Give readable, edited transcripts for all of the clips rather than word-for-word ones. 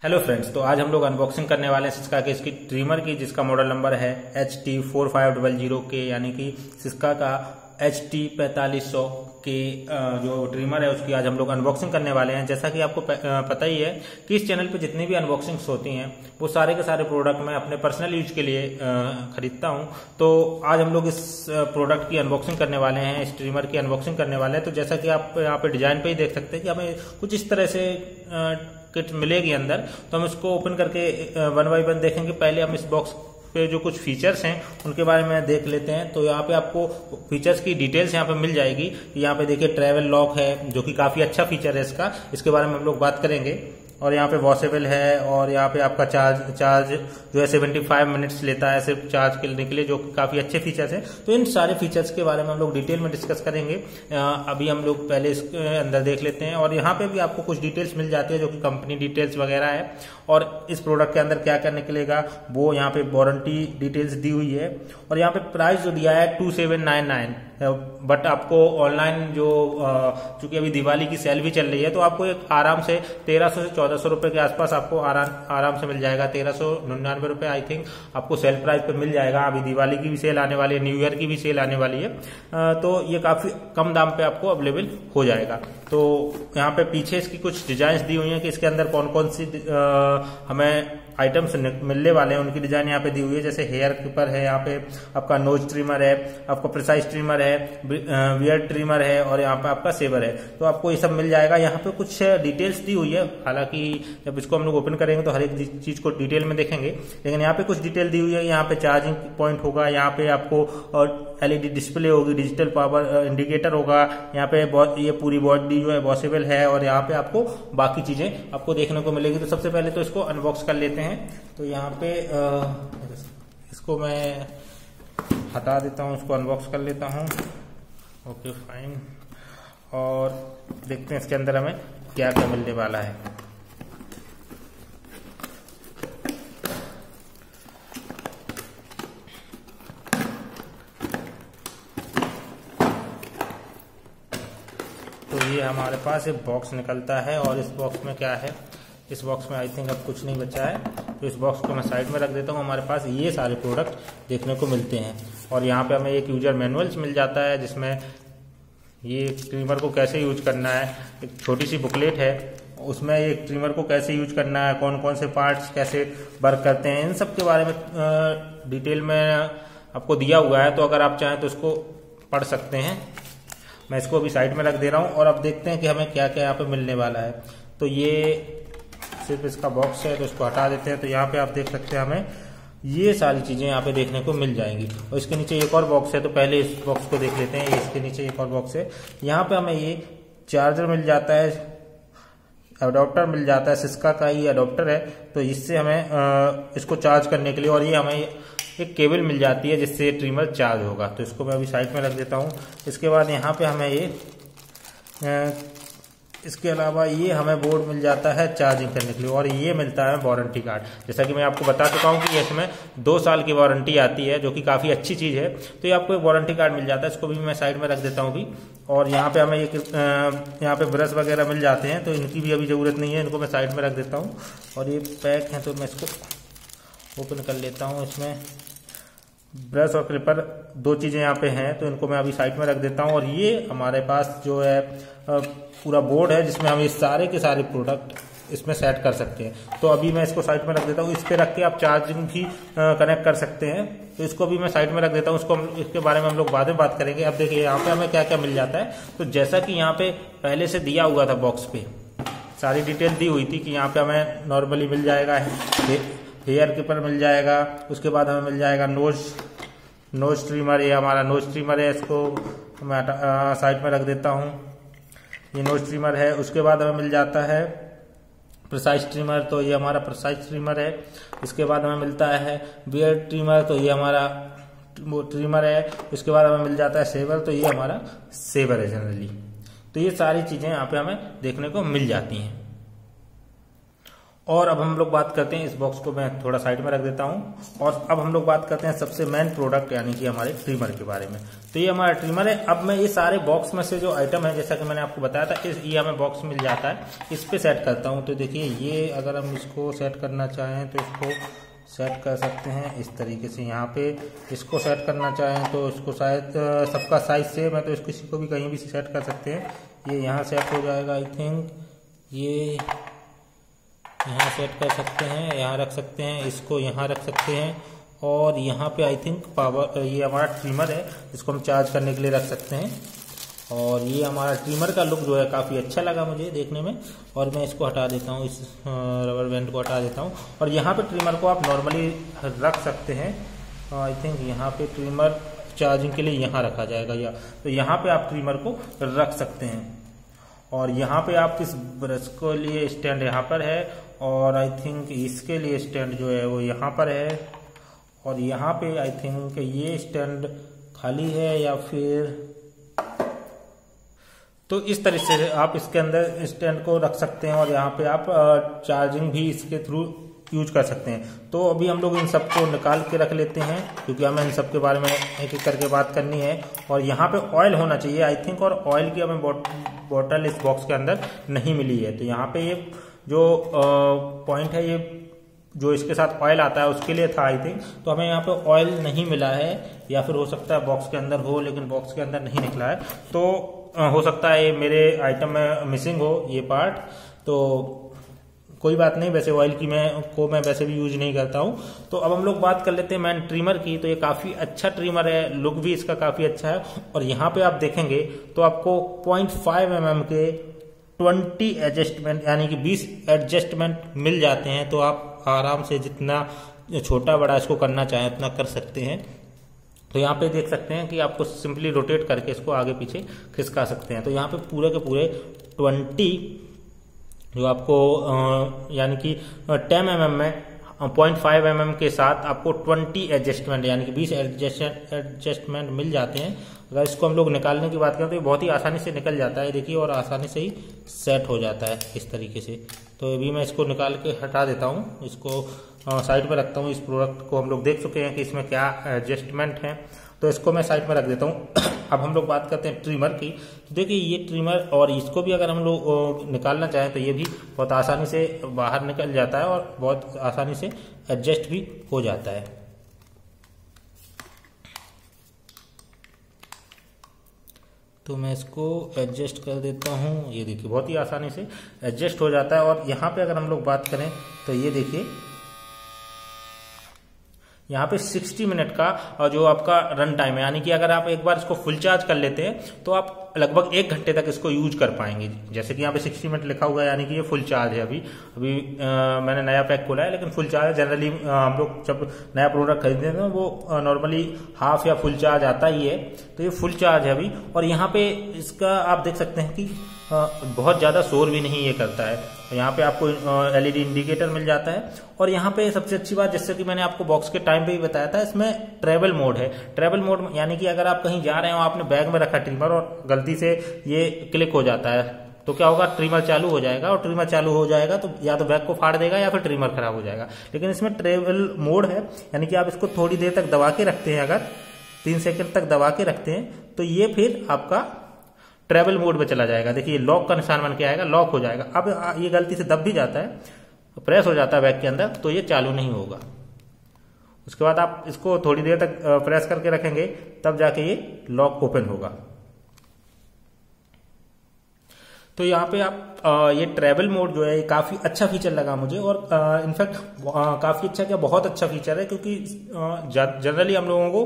Hello friends, तो आज हम लोग अनबॉक्सिंग करने वाले हैं सिस्का के इसकी ट्रिमर की, जिसका मॉडल नंबर है HT4500 के, यानी कि सिस्का का HT4500 के जो ट्रिमर है उसकी आज हम लोग अनबॉक्सिंग करने वाले हैं। जैसा कि आपको पता ही है कि इस चैनल पे जितनी भी अनबॉक्सिंग्स होती हैं वो सारे के सारे प्रोडक्ट मैं अपने पर्सनल यूज के लिए खरीदता हूं। तो आज हम लोग इस प्रोडक्ट की अनबॉक्सिंग करने वाले हैं, इस ट्रिमर की अनबॉक्सिंग करने वाले हैं। तो जैसा कि आप यहाँ पे डिजाइन पे ही देख सकते हैं कि हमें कुछ इस तरह से किट मिलेगी अंदर, तो हम इसको ओपन करके वन बाय वन देखेंगे। पहले हम इस बॉक्स पे जो कुछ फीचर्स हैं उनके बारे में देख लेते हैं। तो यहाँ पे आपको फीचर्स की डिटेल्स यहाँ पे मिल जाएगी। यहाँ पे देखिए ट्रैवल लॉक है, जो कि काफी अच्छा फीचर है इसका, इसके बारे में हम लोग बात करेंगे। और यहाँ पे वॉशेबल है, और यहाँ पे आपका चार्ज जो है 75 मिनट्स लेता है सिर्फ चार्ज करने के लिए, जो काफी अच्छे फीचर्स हैं। तो इन सारे फीचर्स के बारे में हम लोग डिटेल में डिस्कस करेंगे। अभी हम लोग पहले इसके अंदर देख लेते हैं, और यहाँ पे भी आपको कुछ डिटेल्स मिल जाती है जो कि कंपनी डिटेल्स वगैरह है। और इस प्रोडक्ट के अंदर क्या क्या निकलेगा वो यहाँ पे वारंटी डिटेल्स दी हुई है। और यहाँ पे प्राइस जो दिया है 2799, बट आपको ऑनलाइन जो चूंकि अभी दिवाली की सेल भी चल रही है, तो आपको एक आराम से 1300 से 1400 रुपए के आसपास आपको आराम से मिल जाएगा। 1399 रुपए आई थिंक आपको सेल प्राइस पे मिल जाएगा। अभी दिवाली की भी सेल आने वाली है, न्यू ईयर की भी सेल आने वाली है, तो ये काफी कम दाम पे आपको अवेलेबल हो जाएगा। तो यहाँ पे पीछे इसकी कुछ डिजाइन दी हुई है कि इसके अंदर कौन कौन सी हमें आइटम्स मिलने वाले हैं, उनकी डिजाइन यहाँ पे दी हुई है। जैसे हेयर क्लिपर है, यहाँ पे आपका नोज ट्रिमर है, आपका प्रिसाइज ट्रिमर है, बियर्ड ट्रिमर है, और यहाँ पे आपका सेवर है। तो आपको ये सब मिल जाएगा। यहाँ पे कुछ डिटेल्स दी हुई है, हालांकि जब इसको हम लोग ओपन करेंगे तो हर एक चीज को डिटेल में देखेंगे, लेकिन यहाँ पे कुछ डिटेल दी हुई है। यहाँ पे चार्जिंग पॉइंट होगा, यहाँ पे आपको LED डिस्प्ले होगी, डिजिटल पावर इंडिकेटर होगा, यहाँ पे ये पूरी बॉडी जो है वॉशेबल है, और यहाँ पे आपको बाकी चीजें आपको देखने को मिलेगी। तो सबसे पहले तो इसको अनबॉक्स कर लेते हैं। तो यहाँ पे इसको मैं हटा देता हूँ, इसको अनबॉक्स कर लेता हूँ। ओके फाइन, और देखते हैं इसके अंदर हमें क्या क्या मिलने वाला है। तो ये हमारे पास एक बॉक्स निकलता है, और इस बॉक्स में क्या है, इस बॉक्स में आई थिंक अब कुछ नहीं बचा है, तो इस बॉक्स को मैं साइड में रख देता हूँ। हमारे पास ये सारे प्रोडक्ट देखने को मिलते हैं, और यहाँ पे हमें एक यूजर मैनुअल्स मिल जाता है, जिसमें ये ट्रिमर को कैसे यूज करना है, एक छोटी सी बुकलेट है, उसमें एक ट्रिमर को कैसे यूज करना है, कौन कौन से पार्ट्स कैसे वर्क करते हैं, इन सब के बारे में डिटेल में आपको दिया हुआ है। तो अगर आप चाहें तो इसको पढ़ सकते हैं। मैं इसको अभी साइड में रख दे रहा हूँ, और अब देखते हैं कि हमें क्या क्या यहाँ पे मिलने वाला है। तो ये सिर्फ इसका बॉक्स है, तो इसको हटा देते हैं। तो यहाँ पे आप देख सकते हैं हमें ये सारी चीजें यहाँ पे देखने को मिल जाएंगी। और इसके नीचे एक और बॉक्स है, तो पहले इस बॉक्स को देख लेते हैं। इसके नीचे एक और बॉक्स है, यहाँ पे हमें ये चार्जर मिल जाता है, अडॉप्टर मिल जाता है, सिस्का का ही अडॉप्टर है, तो इससे हमें इसको चार्ज करने के लिए, और ये हमें एक केबल मिल जाती है जिससे ट्रिमर चार्ज होगा। तो इसको मैं अभी साइड में रख देता हूँ। इसके बाद यहाँ पे हमें ये इसके अलावा ये हमें बोर्ड मिल जाता है चार्जिंग करने के लिए, और ये मिलता है वारंटी कार्ड। जैसा कि मैं आपको बता चुका हूँ कि इसमें 2 साल की वारंटी आती है, जो कि काफी अच्छी चीज है। तो ये आपको एक वारंटी कार्ड मिल जाता है, इसको भी मैं साइड में रख देता हूँ अभी। और यहाँ पे हमें यहाँ पे ब्रश वगैरह मिल जाते हैं, तो इनकी भी अभी जरूरत नहीं है, इनको मैं साइड में रख देता हूँ। और ये पैक है, तो मैं इसको ओपन कर लेता हूँ। इसमें ब्रश और क्लिपर 2 चीजें यहाँ पे हैं, तो इनको मैं अभी साइड में रख देता हूँ। और ये हमारे पास जो है पूरा बोर्ड है, जिसमें हम ये सारे के सारे प्रोडक्ट इसमें सेट कर सकते हैं। तो अभी मैं इसको साइड में रख देता हूँ। इस पे रख के आप चार्जिंग भी कनेक्ट कर सकते हैं, तो इसको भी मैं साइड में रख देता हूँ। इसके बारे में हम लोग बाद में बात करेंगे। अब देखिए यहाँ पे हमें क्या क्या मिल जाता है। तो जैसा कि यहाँ पे पहले से दिया हुआ था, बॉक्स पे सारी डिटेल दी हुई थी कि यहाँ पे हमें नॉर्मली मिल जाएगा हेयर क्लिपर मिल जाएगा, उसके बाद हमें मिल जाएगा नोज ट्रिमर। ये हमारा नोज ट्रिमर है, इसको मैं साइड में रख देता हूँ। ये नोज ट्रिमर है। उसके बाद हमें मिल जाता है प्रिसाइज ट्रिमर, तो ये हमारा प्रिसाइज ट्रिमर है। इसके बाद हमें मिलता है बियर्ड ट्रिमर, तो ये हमारा ट्रिमर है। उसके बाद हमें मिल जाता है सेवर, तो ये हमारा सेवर है जनरली। तो ये सारी चीजें यहाँ पे हमें देखने को मिल जाती हैं। और अब हम लोग बात करते हैं, इस बॉक्स को मैं थोड़ा साइड में रख देता हूं और अब हम लोग बात करते हैं सबसे मेन प्रोडक्ट यानी कि हमारे ट्रिमर के बारे में। तो ये हमारा ट्रिमर है। अब मैं ये सारे बॉक्स में से जो आइटम है, जैसा कि मैंने आपको बताया था, ये हमें बॉक्स मिल जाता है, इस पे सेट करता हूं। तो देखिए ये अगर हम इसको सेट करना चाहें तो इसको सेट कर सकते हैं इस तरीके से। यहाँ पे इसको सेट करना चाहें तो इसको शायद सबका साइज सेम है तो इसको किसी को भी कहीं भी सेट कर सकते हैं। ये यहाँ सेट हो जाएगा, आई थिंक ये यहाँ सेट कर सकते हैं, यहाँ रख सकते हैं, इसको यहाँ रख सकते हैं और यहाँ पे आई थिंक पावर, ये हमारा ट्रिमर है, इसको हम चार्ज करने के लिए रख सकते हैं। और ये हमारा ट्रिमर का लुक जो है काफ़ी अच्छा लगा मुझे देखने में। और मैं इसको हटा देता हूँ, इस रबर बैंड को हटा देता हूँ और यहाँ पे ट्रिमर को आप नॉर्मली रख सकते हैं। आई थिंक यहाँ पे ट्रिमर चार्जिंग के लिए यहाँ रखा जाएगा, या तो यहाँ पे आप ट्रिमर को रख सकते हैं। और यहाँ पे आप इस ब्रश के लिए स्टैंड यहाँ पर है और आई थिंक इसके लिए स्टैंड जो है वो यहाँ पर है और यहाँ पे आई थिंक ये स्टैंड खाली है या फिर, तो इस तरह से आप इसके अंदर स्टैंड को रख सकते हैं और यहाँ पे आप चार्जिंग भी इसके थ्रू यूज कर सकते हैं। तो अभी हम लोग इन सबको निकाल के रख लेते हैं क्योंकि हमें इन सब के बारे में एक एक करके बात करनी है। और यहाँ पे ऑयल होना चाहिए आई थिंक, और ऑयल की हमें बॉटल इस बॉक्स के अंदर नहीं मिली है। तो यहाँ पे ये जो पॉइंट है, ये जो इसके साथ ऑयल आता है उसके लिए था आई थिंक, तो हमें यहाँ पे ऑयल नहीं मिला है, या फिर हो सकता है बॉक्स के अंदर हो लेकिन बॉक्स के अंदर नहीं निकला है। तो हो सकता है ये मेरे आइटम में मिसिंग हो ये पार्ट, तो कोई बात नहीं। वैसे ऑयल की मैं वैसे भी यूज नहीं करता हूँ। तो अब हम लोग बात कर लेते हैं मैन ट्रिमर की। तो ये काफी अच्छा ट्रिमर है, लुक भी इसका काफी अच्छा है। और यहाँ पे आप देखेंगे तो आपको 0.5 mm के 20 एडजस्टमेंट यानी कि 20 एडजस्टमेंट मिल जाते हैं। तो आप आराम से जितना छोटा बड़ा इसको करना चाहें उतना कर सकते हैं। तो यहाँ पे देख सकते हैं कि आपको सिंपली रोटेट करके इसको आगे पीछे खिसका सकते हैं। तो यहाँ पे पूरे के पूरे 20 जो आपको यानी कि 10 mm में 0.5 mm के साथ आपको 20 एडजस्टमेंट यानी कि 20 एडजस्टमेंट मिल जाते हैं। अगर इसको हम लोग निकालने की बात करें तो ये बहुत ही आसानी से निकल जाता है, देखिए, और आसानी से ही सेट हो जाता है इस तरीके से। तो अभी मैं इसको निकाल के हटा देता हूँ, इसको साइड में रखता हूँ। इस प्रोडक्ट को हम लोग देख चुके हैं कि इसमें क्या एडजस्टमेंट है, तो इसको मैं साइड में रख देता हूँ। अब हम लोग बात करते हैं ट्रिमर की। तो देखिए ये ट्रिमर, और इसको भी अगर हम लोग निकालना चाहें तो ये भी बहुत आसानी से बाहर निकल जाता है और बहुत आसानी से एडजस्ट भी हो जाता है। तो मैं इसको एडजस्ट कर देता हूँ, ये देखिए बहुत ही आसानी से एडजस्ट हो जाता है। और यहाँ पे अगर हम लोग बात करें तो ये देखिए यहाँ पे 60 मिनट का जो आपका रन टाइम है, यानी कि अगर आप एक बार इसको फुल चार्ज कर लेते हैं तो आप लगभग 1 घंटे तक इसको यूज कर पाएंगे। जैसे कि यहाँ पे 60 मिनट लिखा हुआ है, यानी कि ये फुल चार्ज है। अभी मैंने नया पैक खोला है लेकिन फुल चार्ज है। जनरली हम लोग जब नया प्रोडक्ट खरीदते हैं वो नॉर्मली हाफ या फुल चार्ज आता ही है, तो ये फुल चार्ज है अभी। और यहाँ पे इसका आप देख सकते हैं कि बहुत ज़्यादा शोर भी नहीं ये करता है। यहाँ पे आपको LED इंडिकेटर मिल जाता है। और यहाँ पे सबसे अच्छी बात, जैसे कि मैंने आपको बॉक्स के टाइम पे ही बताया था, इसमें ट्रैवल मोड है। ट्रैवल मोड यानी कि अगर आप कहीं जा रहे हो, आपने बैग में रखा ट्रिमर और गलती से ये क्लिक हो जाता है तो क्या होगा, ट्रिमर चालू हो जाएगा। और ट्रिमर चालू हो जाएगा तो या तो बैग को फाड़ देगा या फिर ट्रिमर खराब हो जाएगा। लेकिन इसमें ट्रैवल मोड है, यानी कि आप इसको थोड़ी देर तक दबा के रखते हैं, अगर 3 सेकंड तक दबा के रखते हैं तो ये फिर आपका ट्रैवल मोड में चला जाएगा। देखिए लॉक का निशान बन के आएगा, लॉक हो जाएगा। अब ये गलती से दब भी जाता है, प्रेस हो जाता है बैग के अंदर, तो ये चालू नहीं होगा। उसके बाद आप इसको थोड़ी देर तक प्रेस करके रखेंगे, तब जाके ये लॉक ओपन होगा। तो यहाँ पे आप ये ट्रैवल मोड जो है, ये काफी अच्छा फीचर लगा मुझे। और इनफैक्ट काफी अच्छा क्या, बहुत अच्छा फीचर है, क्योंकि जनरली हम लोगों को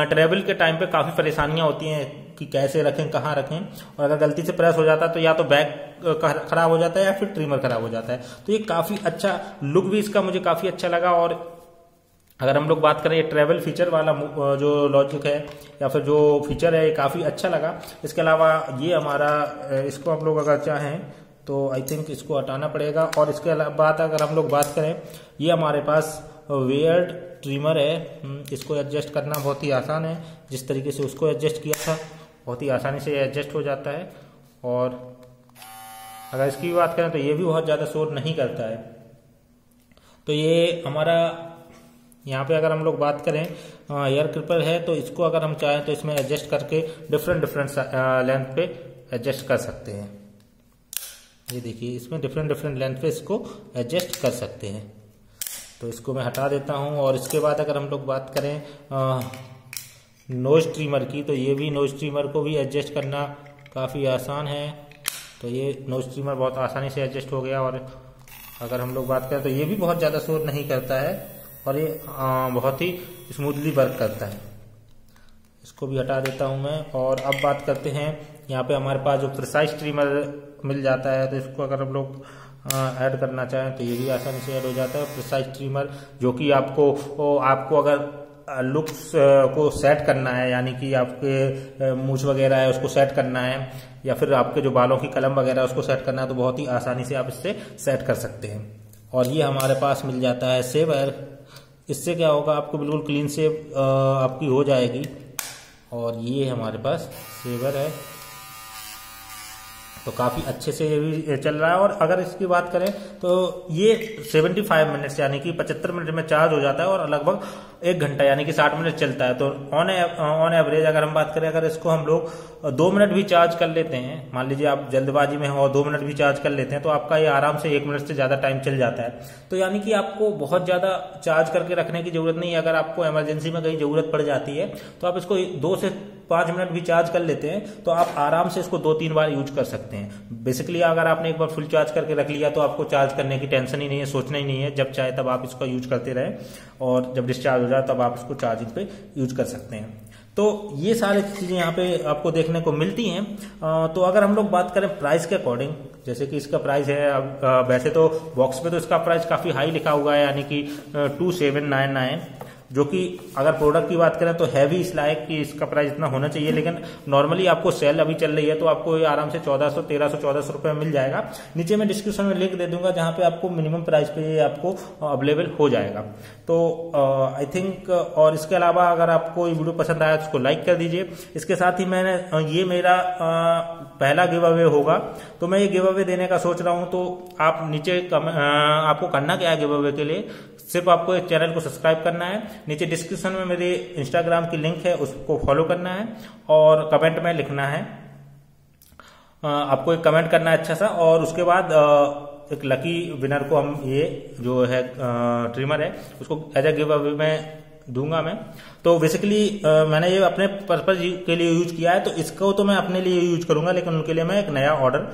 ट्रैवल के टाइम पे काफी परेशानियां होती हैं कि कैसे रखें, कहाँ रखें। और अगर गलती से प्रेस हो जाता है तो या तो बैग खराब हो जाता है या फिर ट्रिमर खराब हो जाता है। तो ये काफी अच्छा लुक भी इसका मुझे काफी अच्छा लगा। और अगर हम लोग बात करें ये ट्रैवल फीचर वाला जो लॉजिक है या फिर जो फीचर है, ये काफी अच्छा लगा। इसके अलावा ये हमारा, इसको हम लोग अगर चाहें तो आई थिंक इसको हटाना पड़ेगा। और इसके बाद अगर हम लोग बात करें, ये हमारे पास वेयर्ड ट्रिमर है, इसको एडजस्ट करना बहुत ही आसान है। जिस तरीके से उसको एडजस्ट किया था बहुत ही आसानी से एडजस्ट हो जाता है। और अगर इसकी बात करें तो ये भी बहुत ज़्यादा शोर नहीं करता है। तो ये हमारा यहाँ पे अगर हम लोग बात करें एयर क्लिपर है, तो इसको अगर हम चाहें तो इसमें एडजस्ट करके डिफरेंट लेंथ पे एडजस्ट कर सकते हैं। ये देखिए इसमें डिफरेंट लेंथ पे इसको एडजस्ट कर सकते हैं। तो इसको मैं हटा देता हूँ। और इसके बाद अगर हम लोग बात करें नोज ट्रिमर की, तो ये भी नोज ट्रिमर को भी एडजस्ट करना काफ़ी आसान है। तो ये नोज ट्रिमर बहुत आसानी से एडजस्ट हो गया। और अगर हम लोग बात करें तो ये भी बहुत ज़्यादा शोर नहीं करता है और ये बहुत ही स्मूथली वर्क करता है। इसको भी हटा देता हूँ मैं। और अब बात करते हैं, यहाँ पे हमारे पास जो प्रिसाइज ट्रिमर मिल जाता है, तो इसको अगर हम लोग ऐड करना चाहें तो ये भी आसानी से ऐड हो जाता है। प्रिसाइज ट्रिमर जो कि आपको अगर लुक्स को सेट करना है, यानी कि आपके मूछ वगैरह है उसको सेट करना है, या फिर आपके जो बालों की कलम वगैरह उसको सेट करना है, तो बहुत ही आसानी से आप इससे सेट कर सकते हैं। और ये हमारे पास मिल जाता है शेवर। इससे क्या होगा, आपको बिल्कुल क्लीन शेव आपकी हो जाएगी। और ये हमारे पास शेवर है, तो काफ़ी अच्छे से ये भी चल रहा है। और अगर इसकी बात करें तो ये 75 मिनट्स यानी कि 75 मिनट में चार्ज हो जाता है और लगभग 1 घंटा यानी कि 60 मिनट चलता है। तो ऑन एवरेज अगर हम बात करें, अगर इसको हम लोग 2 मिनट भी चार्ज कर लेते हैं, मान लीजिए आप जल्दबाजी में हो और 2 मिनट भी चार्ज कर लेते हैं, तो आपका ये आराम से 1 मिनट से ज़्यादा टाइम चल जाता है। तो यानी कि आपको बहुत ज़्यादा चार्ज करके रखने की जरूरत नहीं है। अगर आपको इमरजेंसी में कहीं जरूरत पड़ जाती है तो आप इसको 2 से 5 मिनट भी चार्ज कर लेते हैं, तो आप आराम से इसको 2-3 बार यूज कर सकते हैं। बेसिकली अगर आपने एक बार फुल चार्ज करके रख लिया तो आपको चार्ज करने की टेंशन ही नहीं है, सोचना ही नहीं है। जब चाहे तब आप इसको यूज करते रहें और जब डिस्चार्ज हो जाए तब आप इसको चार्जिंग पे यूज कर सकते हैं। तो ये सारी चीजें यहाँ पे आपको देखने को मिलती हैं। तो अगर हम लोग बात करें प्राइस के अकॉर्डिंग, जैसे कि इसका प्राइस है, अब वैसे तो बॉक्स पे तो इसका प्राइस काफी हाई लिखा हुआ है, यानी कि 2799, जो कि अगर प्रोडक्ट की बात करें तो है भी इस लायक कि इसका प्राइस इतना होना चाहिए। लेकिन नॉर्मली आपको सेल अभी चल रही है तो आपको ये आराम से 1400, 1300, 1400 रुपये में मिल जाएगा। नीचे मैं डिस्क्रिप्शन में लिंक दे दूंगा जहां पे आपको मिनिमम प्राइस पे ये आपको अवेलेबल हो जाएगा। तो आई थिंक, और इसके अलावा अगर आपको ये वीडियो पसंद आया तो उसको लाइक कर दीजिए। इसके साथ ही मैंने ये मेरा पहला गिव अवे होगा, तो मैं ये गिव अवे देने का सोच रहा हूं। तो आप नीचे आपको करना क्या है गिव अवे के लिए, सिर्फ आपको एक चैनल को सब्सक्राइब करना है। नीचे डिस्क्रिप्शन में मेरे इंस्टाग्राम की लिंक है, उसको फॉलो करना है और कमेंट में लिखना है, आपको एक कमेंट करना है अच्छा सा। और उसके बाद एक लकी विनर को हम ये जो है ट्रिमर है उसको एज ए गिव अवे में दूंगा मैं। तो बेसिकली मैंने ये अपने पर्पज के लिए यूज किया है, तो इसको तो मैं अपने लिए यूज करूंगा, लेकिन उनके लिए मैं एक नया ऑर्डर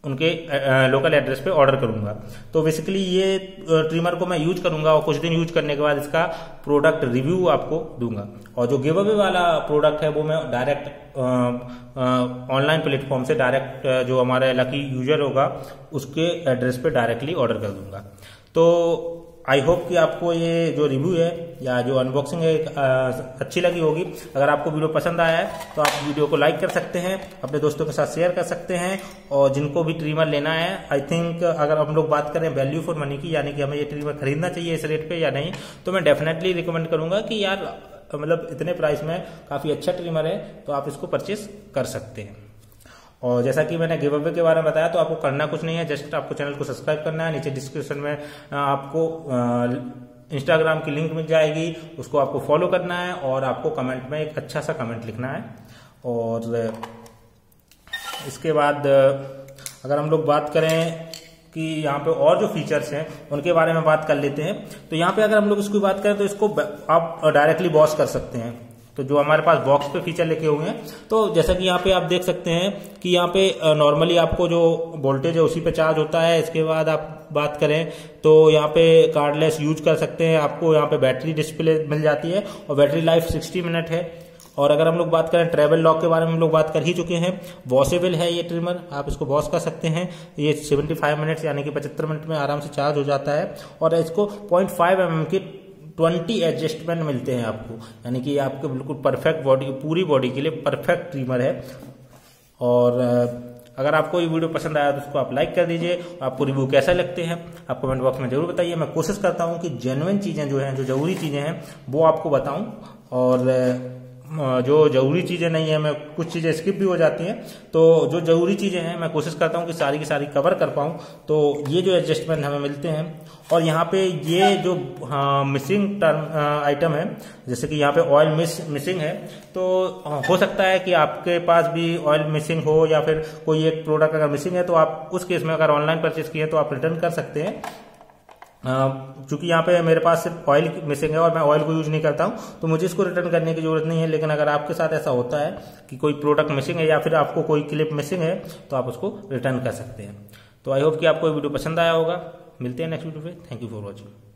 उनके लोकल एड्रेस पे ऑर्डर करूंगा। तो बेसिकली ये ट्रिमर को मैं यूज करूंगा और कुछ दिन यूज करने के बाद इसका प्रोडक्ट रिव्यू आपको दूंगा। और जो गिव अवे वाला प्रोडक्ट है वो मैं डायरेक्ट ऑनलाइन प्लेटफॉर्म से डायरेक्ट जो हमारा लकी यूजर होगा उसके एड्रेस पे डायरेक्टली ऑर्डर कर दूंगा। तो आई होप कि आपको ये जो रिव्यू है या जो अनबॉक्सिंग है अच्छी लगी होगी। अगर आपको वीडियो पसंद आया है तो आप वीडियो को लाइक कर सकते हैं, अपने दोस्तों के साथ शेयर कर सकते हैं। और जिनको भी ट्रिमर लेना है, आई थिंक अगर हम लोग बात करें वैल्यू फॉर मनी की, यानी कि हमें ये ट्रिमर खरीदना चाहिए इस रेट पे या नहीं, तो मैं डेफिनेटली रिकमेंड करूंगा कि यार मतलब इतने प्राइस में काफी अच्छा ट्रिमर है तो आप इसको परचेस कर सकते हैं। और जैसा कि मैंने गिव अवे के बारे में बताया, तो आपको करना कुछ नहीं है, जस्ट आपको चैनल को सब्सक्राइब करना है। नीचे डिस्क्रिप्शन में आपको इंस्टाग्राम की लिंक मिल जाएगी, उसको आपको फॉलो करना है और आपको कमेंट में एक अच्छा सा कमेंट लिखना है। और इसके बाद अगर हम लोग बात करें कि यहाँ पे और जो फीचर्स हैं उनके बारे में बात कर लेते हैं। तो यहाँ पे अगर हम लोग इसकी बात करें तो इसको आप डायरेक्टली बॉस कर सकते हैं। तो जो हमारे पास बॉक्स पे फीचर लेके हुए हैं, तो जैसा कि यहाँ पे आप देख सकते हैं कि यहाँ पे नॉर्मली आपको जो वोल्टेज है उसी पे चार्ज होता है। इसके बाद आप बात करें तो यहाँ पे कार्डलेस यूज कर सकते हैं, आपको यहाँ पे बैटरी डिस्प्ले मिल जाती है और बैटरी लाइफ 60 मिनट है। और अगर हम लोग बात करें ट्रैवल लॉक के बारे में हम लोग बात कर ही चुके हैं। वॉशेबल है ये ट्रिमर, आप इसको वॉश कर सकते हैं। ये 75 मिनट यानी कि 75 मिनट में आराम से चार्ज हो जाता है। और इसको 0.5 mm के 20 एडजस्टमेंट मिलते हैं आपको, यानी कि आपके बिल्कुल परफेक्ट बॉडी, पूरी बॉडी के लिए परफेक्ट ट्रिमर है। और अगर आपको ये वीडियो पसंद आया तो उसको आप लाइक कर दीजिए। आपको रिव्यू कैसा लगते हैं आप कमेंट बॉक्स में जरूर बताइए। मैं कोशिश करता हूँ कि जेन्युइन चीजें जो हैं, जो जरूरी चीजें हैं वो आपको बताऊं। और जो जरूरी चीज़ें नहीं है, मैं कुछ चीज़ें स्किप भी हो जाती हैं, तो जो जरूरी चीज़ें हैं मैं कोशिश करता हूँ कि सारी की सारी कवर कर पाऊँ। तो ये जो एडजस्टमेंट हमें मिलते हैं, और यहाँ पे ये जो मिसिंग आइटम है, जैसे कि यहाँ पे ऑयल मिसिंग है, तो हो सकता है कि आपके पास भी ऑयल मिसिंग हो या फिर कोई एक प्रोडक्ट अगर मिसिंग है, तो आप उस केस में अगर ऑनलाइन परचेज किए तो आप रिटर्न कर सकते हैं। चूंकि यहाँ पे मेरे पास सिर्फ ऑयल मिसिंग है और मैं ऑयल को यूज नहीं करता हूँ, तो मुझे इसको रिटर्न करने की जरूरत नहीं है। लेकिन अगर आपके साथ ऐसा होता है कि कोई प्रोडक्ट मिसिंग है या फिर आपको कोई क्लिप मिसिंग है, तो आप उसको रिटर्न कर सकते हैं। तो आई होप कि आपको वीडियो पसंद आया होगा। मिलते हैं नेक्स्ट वीडियो पे। Thank you for watching.